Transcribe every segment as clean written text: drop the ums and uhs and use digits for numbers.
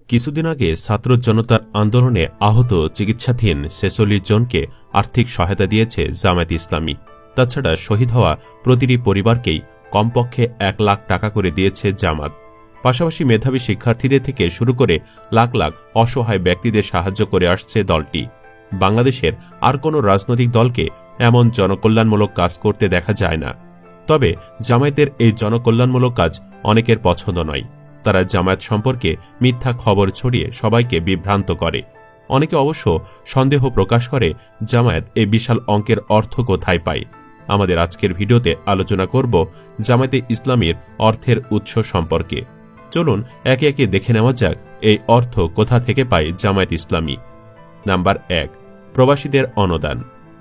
কিছুদিন আগে ছাত্র জনতার আন্দোলনে আহত চিকিৎসাধীন ৪৬ জনকে আর্থিক সহায়তা দিয়েছে জামায়াত ইসলামী। তাছাড়া শহীদ হওয়া প্রতিটি পরিবারকেই কমপক্ষে ১ লাখ টাকা করে দিয়েছে জামাত। পাশাপাশি মেধাবী শিক্ষার্থীদের থেকে শুরু করে লাখ লাখ অসহায় ব্যক্তিদের সাহায্য করে আসছে দলটি। বাংলাদেশের আর কোনো রাজনৈতিক দলকে এমন জনকল্যাণমূলক কাজ করতে দেখা যায় না। তবে জামায়াতের এই জনকল্যাণমূলক কাজ অনেকের পছন্দ নয়। তারা জামায়াত সম্পর্কে মিথ্যা খবর ছড়িয়ে সবাইকে বিভ্রান্ত করে। অনেকে অবশ্য সন্দেহ প্রকাশ করে জামায়াত এই বিশাল অঙ্কের অর্থ কোথায় পায়। আমাদের আজকের ভিডিওতে আলোচনা করব জামায়াতে ইসলামীর অর্থের উৎস সম্পর্কে। চলুন একে একে দেখে নেওয়া যাক এই অর্থ কোথা থেকে পায় জামায়াত ইসলামী। নাম্বার ১, প্রবাসীদের অনুদান।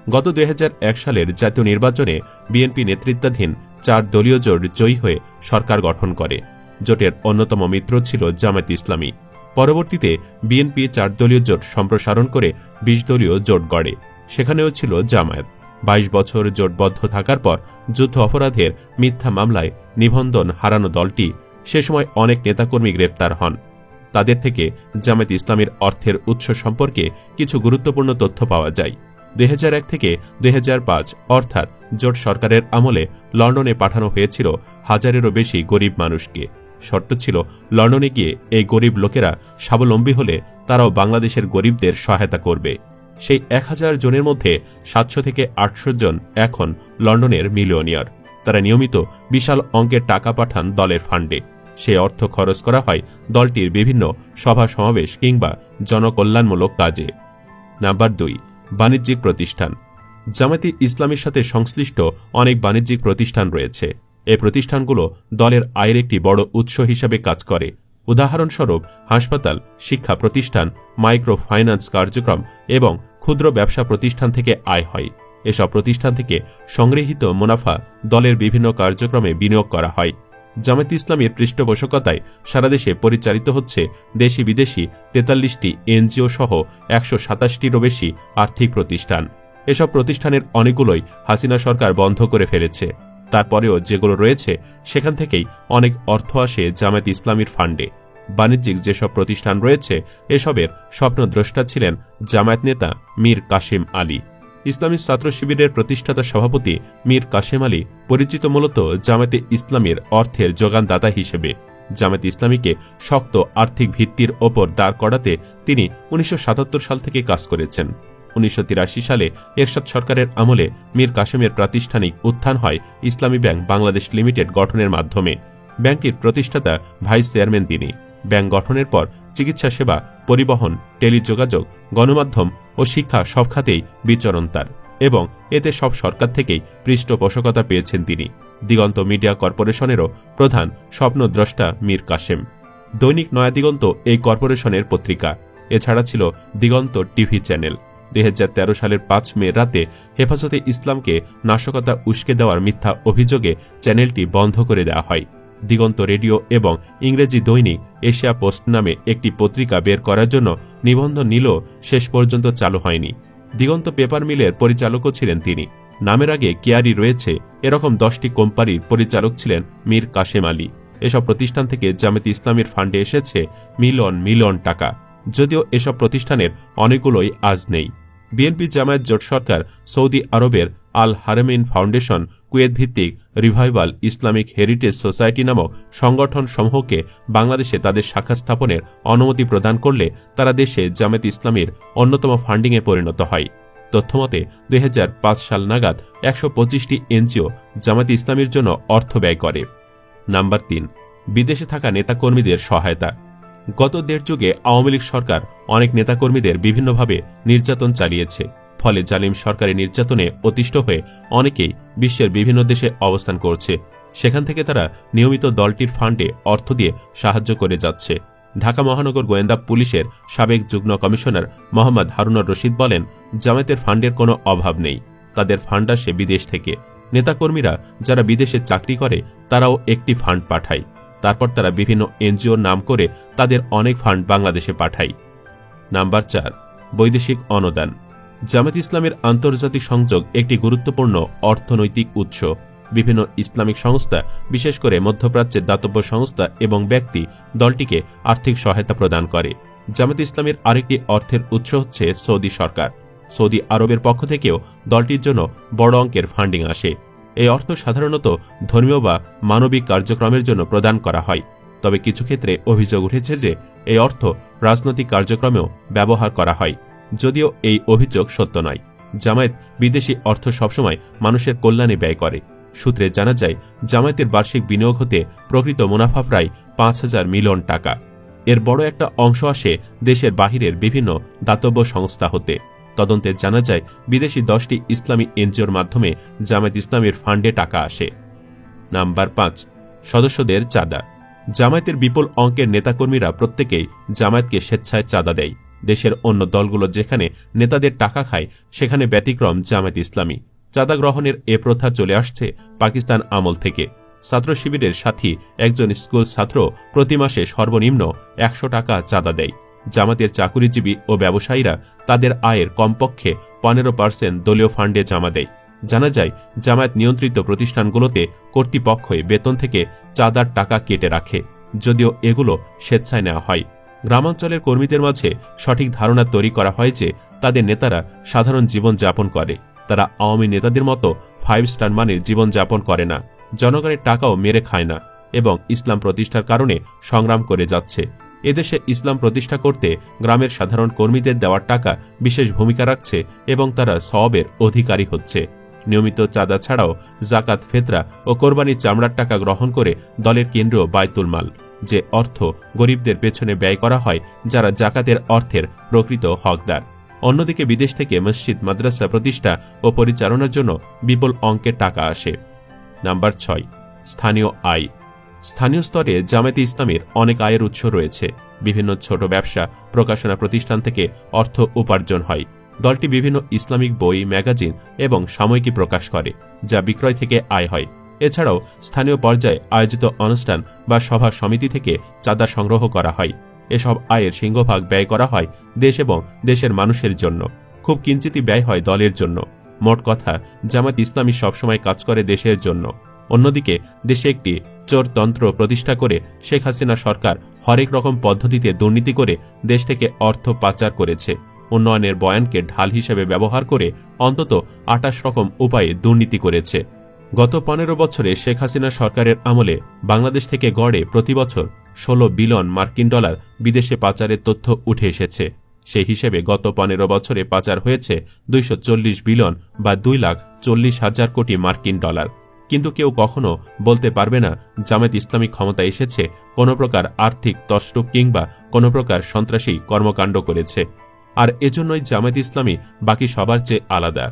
গত ২০০১ সালের জাতীয় নির্বাচনে বিএনপি নেতৃত্বাধীন ৪ দলীয় জোট জয়ী হয়ে সরকার গঠন করে। জোটের অন্যতম মিত্র ছিল জামায়াত ইসলামী। পরবর্তীতে বিএনপি ৪ দলীয় জোট সম্প্রসারণ করে ২০ দলীয় জোট গড়ে। সেখানেও ছিল জামায়াত। ২২ বছর জোটবদ্ধ থাকার পর যুদ্ধ অপরাধের মিথ্যা মামলায় নিবন্ধন হারানো দলটি সে সময় অনেক নেতাকর্মী গ্রেফতার হন। তাদের থেকে জামায়াত ইসলামীর অর্থের উৎস সম্পর্কে কিছু গুরুত্বপূর্ণ তথ্য পাওয়া যায়। ২০০১ থেকে ২০০৫ অর্থাৎ জোট সরকারের আমলে লন্ডনে পাঠানো হয়েছিল হাজারেরও বেশি গরিব মানুষকে। শর্ত ছিল লন্ডনে গিয়ে এই গরিব লোকেরা স্বাবলম্বী হলে তারাও বাংলাদেশের গরিবদের সহায়তা করবে। সেই ১,০০০ জনের মধ্যে ৭০০ থেকে ৮০০ জন এখন লন্ডনের মিলিয়নিয়ার। তারা নিয়মিত বিশাল অঙ্কের টাকা পাঠান দলের ফান্ডে। সেই অর্থ খরচ করা হয় দলটির বিভিন্ন সভা সমাবেশ কিংবা জনকল্যাণমূলক কাজে। নাম্বার ২, বাণিজ্যিক প্রতিষ্ঠান। জামায়াতে ইসলামীর সাথে সংশ্লিষ্ট অনেক বাণিজ্যিক প্রতিষ্ঠান রয়েছে। এই প্রতিষ্ঠানগুলো দলের আয়ের একটি বড় উৎস হিসাবে কাজ করে। উদাহরণস্বরূপ হাসপাতাল, শিক্ষা প্রতিষ্ঠান, মাইক্রো ফাইন্যান্স কার্যক্রম এবং ক্ষুদ্র ব্যবসা প্রতিষ্ঠান থেকে আয় হয়। এসব প্রতিষ্ঠান থেকে সংগৃহীত মুনাফা দলের বিভিন্ন কার্যক্রমে বিনিয়োগ করা হয়। জামায়াতে ইসলামীর পৃষ্ঠপোষকতায় সারা দেশে পরিচালিত হচ্ছে দেশি বিদেশি ৪৩টি এনজিও সহ ১২৭টিরও বেশি আর্থিক প্রতিষ্ঠান। এসব প্রতিষ্ঠানের অনেকগুলোই হাসিনা সরকার বন্ধ করে ফেলেছে। তারপরেও যেগুলো রয়েছে সেখান থেকেই অনেক অর্থ আসে জামায়াতে ইসলামীর ফান্ডে। বাণিজ্যিক যেসব প্রতিষ্ঠান রয়েছে এসবের স্বপ্নদ্রষ্টা ছিলেন জামায়াত নেতা মীর কাসেম আলী। ইসলামী ছাত্র শিবিরের প্রতিষ্ঠাতা সভাপতি মীর কাসেম আলী পরিচিত মূলত জামায়াতে ইসলামীর অর্থের যোগানদাতা হিসেবে। জামায়াত ইসলামীকে শক্ত আর্থিক ভিত্তির ওপর দাঁড় করাতে তিনি ১৯৭৭ সাল থেকে কাজ করেছেন। ১৯৮৩ সালে এরশাদ সরকারের আমলে মীর কাসেমের প্রাতিষ্ঠানিক উত্থান হয় ইসলামী ব্যাংক বাংলাদেশ লিমিটেড গঠনের মাধ্যমে। ব্যাংকটির প্রতিষ্ঠাতা ভাইস চেয়ারম্যান তিনি। ব্যাংক গঠনের পর চিকিৎসা সেবা, পরিবহন, টেলিযোগাযোগ, গণমাধ্যম ও শিক্ষা সব খাতেই বিচরণ তার, এবং এতে সব সরকার থেকেই পৃষ্ঠপোষকতা পেয়েছেন তিনি। দিগন্ত মিডিয়া কর্পোরেশনেরও প্রধান স্বপ্নদ্রষ্টা মীর কাসেম। দৈনিক নয়া দিগন্ত এই কর্পোরেশনের পত্রিকা। এছাড়া ছিল দিগন্ত টিভি চ্যানেল। ২০১৩ সালের ৫ মে রাতে হেফাজতে ইসলামকে নাশকতা উস্কে দেওয়ার মিথ্যা অভিযোগে চ্যানেলটি বন্ধ করে দেওয়া হয়। দিগন্ত রেডিও এবং ইংরেজি দৈনিক এশিয়া পোস্ট নামে একটি পত্রিকা বের করার জন্য নিবন্ধন নিলেও শেষ পর্যন্ত চালু হয়নি। দিগন্ত পেপার মিলের পরিচালকও ছিলেন তিনি। নামের আগে কেয়ারি রয়েছে এরকম ১০টি কোম্পানির পরিচালক ছিলেন মীর কাসেম আলী। এসব প্রতিষ্ঠান থেকে জামায়াতে ইসলামীর ফান্ডে এসেছে মিলিয়ন মিলিয়ন টাকা, যদিও এসব প্রতিষ্ঠানের অনেকগুলোই আজ নেই। বিএনপি জামায়াত জোট সরকার সৌদি আরবের আল হারামেইন ফাউন্ডেশন, কুয়েত ভিত্তিক রিভাইভাল ইসলামিক হেরিটেজ সোসাইটি নামক সংগঠন সমূহকে বাংলাদেশে তাদের শাখা স্থাপনের অনুমতি প্রদান করলে তারা দেশে জামায়াতে ইসলামীর অন্যতম ফান্ডিংয়ে পরিণত হয়। তথ্যমতে ২০০৫ সাল নাগাদ ১২৫টি এনজিও জামায়াতে ইসলামীর জন্য অর্থ ব্যয় করে। নাম্বার ৩, বিদেশে থাকা নেতাকর্মীদের সহায়তা। গত ১.৫ যুগে আওয়ামী লীগ সরকার অনেক নেতাকর্মীদের বিভিন্নভাবে নির্যাতন চালিয়েছে। ফলে জালিম সরকারের নির্যাতনে অতিষ্ঠ হয়ে অনেকেই বিশ্বের বিভিন্ন দেশে অবস্থান করছে। সেখান থেকে তারা নিয়মিত দলটির ফান্ডে অর্থ দিয়ে সাহায্য করে যাচ্ছে। ঢাকা মহানগর গোয়েন্দা পুলিশের সাবেক যুগ্ম কমিশনার মোহাম্মদ হারুনুর রশিদ বলেন, জামায়াতের ফান্ডের কোনো অভাব নেই। তাদের ফান্ড আসে বিদেশ থেকে। নেতাকর্মীরা যারা বিদেশে চাকরি করে তারাও একটি ফান্ড পাঠায়। তারপর তারা বিভিন্ন এনজিওর নাম করে তাদের অনেক ফান্ড বাংলাদেশে পাঠায়। নাম্বার ৪, বৈদেশিক অনুদান। জামায়াত ইসলামের আন্তর্জাতিক সংযোগ একটি গুরুত্বপূর্ণ অর্থনৈতিক উৎস। বিভিন্ন ইসলামিক সংস্থা, বিশেষ করে মধ্যপ্রাচ্যের দাতব্য সংস্থা এবং ব্যক্তি দলটিকে আর্থিক সহায়তা প্রদান করে। জামায়াতে ইসলামীর আরেকটি অর্থের উৎস হচ্ছে সৌদি সরকার। সৌদি আরবের পক্ষ থেকেও দলটির জন্য বড় অঙ্কের ফান্ডিং আসে। এই অর্থ সাধারণত ধর্মীয় বা মানবিক কার্যক্রমের জন্য প্রদান করা হয়, তবে কিছু ক্ষেত্রে অভিযোগ উঠেছে যে এই অর্থ রাজনৈতিক কার্যক্রমেও ব্যবহার করা হয়, যদিও এই অভিযোগ সত্য নয়। জামায়াত বিদেশি অর্থ সবসময় মানুষের কল্যাণে ব্যয় করে। সূত্রে জানা যায়, জামায়াতের বার্ষিক বিনিয়োগ হতে প্রকৃত মুনাফা প্রায় ৫,০০০ মিলিয়ন টাকা। এর বড় একটা অংশ আসে দেশের বাহিরের বিভিন্ন দাতব্য সংস্থা হতে। তদন্তে জানা যায়, বিদেশি 10টি ইসলামী এনজিওর মাধ্যমে জামায়াত ইসলামীর ফান্ডে টাকা আসে। নাম্বার ৫, সদস্যদের চাঁদা। জামায়াতের বিপুল অঙ্কের নেতাকর্মীরা প্রত্যেকেই জামায়াতকে স্বেচ্ছায় চাঁদা দেয়। দেশের অন্য দলগুলো যেখানে নেতাদের টাকা খায়, সেখানে ব্যতিক্রম জামায়াত ইসলামী। চাঁদা গ্রহণের এ প্রথা চলে আসছে পাকিস্তান আমল থেকে। ছাত্র শিবিরের সাথী একজন স্কুল ছাত্র প্রতি মাসে সর্বনিম্ন ১০০ টাকা চাঁদা দেয়। জামায়াতের চাকুরিজীবী ও ব্যবসায়ীরা তাদের আয়ের কমপক্ষে 15% দলীয় ফান্ডে জমা দেয়। জানা যায়, জামায়াত নিয়ন্ত্রিত প্রতিষ্ঠানগুলোতে কর্তৃপক্ষই বেতন থেকে চাঁদার টাকা কেটে রাখে, যদিও এগুলো স্বেচ্ছায় নেওয়া হয়। গ্রামাঞ্চলের কর্মীদের মাঝে সঠিক ধারণা তৈরি করা হয় যে তাদের নেতারা সাধারণ জীবন যাপন করে। তারা আওয়ামী নেতাদের মতো 5 স্টার মানের জীবন যাপন করে না, জনগণের টাকাও মেরে খায় না এবং ইসলাম প্রতিষ্ঠার কারণে সংগ্রাম করে যাচ্ছে। এদেশে ইসলাম প্রতিষ্ঠা করতে গ্রামের সাধারণ কর্মীদের দেওয়ার টাকা বিশেষ ভূমিকা রাখছে এবং তারা সওয়াবের অধিকারী হচ্ছে। নিয়মিত চাঁদা ছাড়াও জাকাত, ফেতরা ও কোরবানির চামড়ার টাকা গ্রহণ করে দলের কেন্দ্রীয় বায়তুল মাল, যে অর্থ গরিবদের পেছনে ব্যয় করা হয়, যারা জাকাতের অর্থের প্রকৃত হকদার। অন্যদিকে বিদেশ থেকে মসজিদ, মাদ্রাসা প্রতিষ্ঠা ও পরিচালনার জন্য বিপুল অঙ্কের টাকা আসে। নাম্বার ৬, স্থানীয় আয়। স্থানীয় স্তরে জামায়াতে ইসলামীর অনেক আয়ের উৎস রয়েছে। বিভিন্ন ছোট ব্যবসা, প্রকাশনা প্রতিষ্ঠান থেকে অর্থ উপার্জন হয়। দলটি বিভিন্ন ইসলামিক বই, ম্যাগাজিন এবং সাময়িকী প্রকাশ করে, যা বিক্রয় থেকে আয় হয়। এছাড়াও স্থানীয় পর্যায়ে আয়োজিত অনুষ্ঠান বা সভা সমিতি থেকে চাঁদা সংগ্রহ করা হয়। এসব আয়ের সিংহভাগ ব্যয় করা হয় দেশ এবং দেশের মানুষের জন্য। খুব কিঞ্চিতই ব্যয় হয় দলের জন্য। মোট কথা, জামায়াত ইসলামী সবসময় কাজ করে দেশের জন্য। অন্যদিকে দেশে একটি চোরতন্ত্র প্রতিষ্ঠা করে শেখ হাসিনা সরকার হরেক রকম পদ্ধতিতে দুর্নীতি করে দেশ থেকে অর্থ পাচার করেছে। উন্নয়নের বয়ানকে ঢাল হিসেবে ব্যবহার করে অন্তত 28 রকম উপায়ে দুর্নীতি করেছে। গত 15 বছরে শেখ হাসিনা সরকারের আমলে বাংলাদেশ থেকে গড়ে প্রতি বছর 16 বিলিয়ন মার্কিন ডলার বিদেশে পাচারের তথ্য উঠে এসেছে। সেই হিসেবে গত 15 বছরে পাচার হয়েছে 240 বিলিয়ন বা 2,40,000 কোটি মার্কিন ডলার। কিন্তু কেউ কখনো বলতে পারবে না জামায়াত ইসলামী ক্ষমতা এসেছে কোনো প্রকার আর্থিক তছরূপ কিংবা কোনো প্রকার সন্ত্রাসী কর্মকাণ্ড করেছে। আর এজন্যই জামায়াত ইসলামী বাকি সবার চেয়ে আলাদা।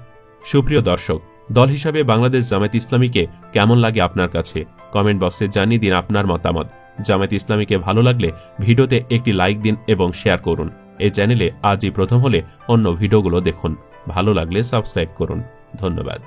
সুপ্রিয় দর্শক, দল হিসাবে বাংলাদেশ জামায়াত ইসলামীকে কেমন লাগে আপনার কাছে? কমেন্ট বক্সে জানিয়ে দিন আপনার মতামত। জামায়াত ইসলামীকে ভালো লাগলে ভিডিওতে একটি লাইক দিন এবং শেয়ার করুন। এই চ্যানেলে আজই প্রথম হলে অন্য ভিডিওগুলো দেখুন। ভালো লাগলে সাবস্ক্রাইব করুন। ধন্যবাদ।